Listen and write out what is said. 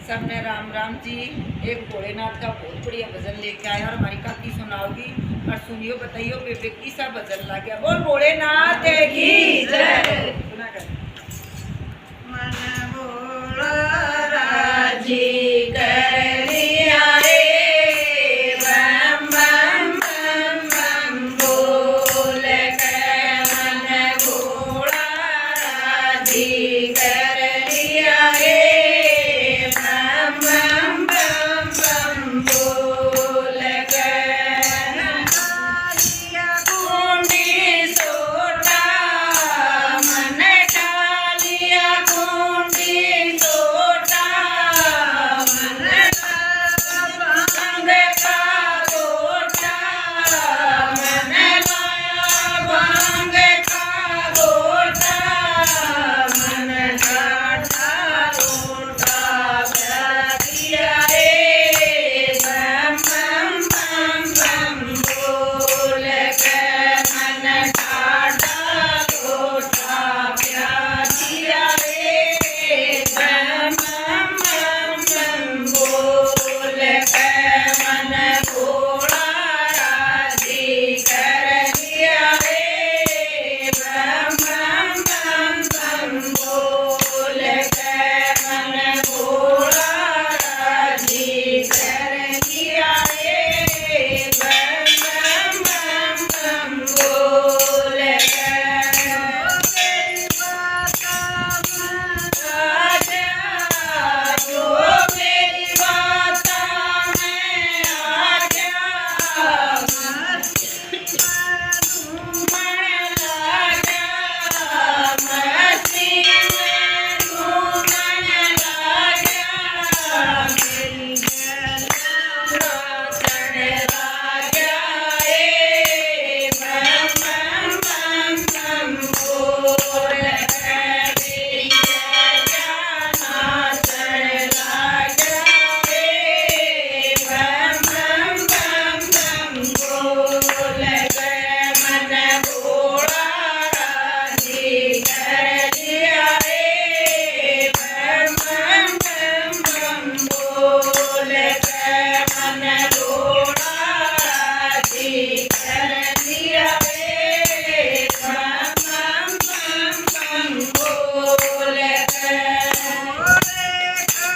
सबने राम राम जी। एक भोलेनाथ का बहुत बढ़िया भजन लेके आया और हमारी काकी सुनाओगी और सुनियो बताइयो बेबे की सा भजन ला गया। बोल भोलेनाथ की जय। सुना कर मन भोला राजी कर लिया रे बम बम बम बम बोल के मन भोला राजी कर लिया रे बम बम बम बम बोल के डालिया कुंडी सोटा मन डालिया कुंडी सोटा मन भांग का गोटा मन लाया भांग का गोटा मन काटा लोटा प्यारिया रे बम बम बम बम बोल के मन काटा लोटा प्यारिया रे बम बम बम बोल के मन भोला राजी कर लिया रे बम बम बम बोल के मन भोला राजी कर लिया रे बम बम बोल के मेरी बात जो मेरी बात में आ गया मन लगा मस्ती में घूमन लगा मेरी नाचन लगा रे बम बम बम बोल के मेरी नाचन लगा रे बम बम बम बोल के मन भोला राजी कर लिया रे बम बम बम बोल के मन भोला राजी कर लिया रे बम बम बम बोल के बोल के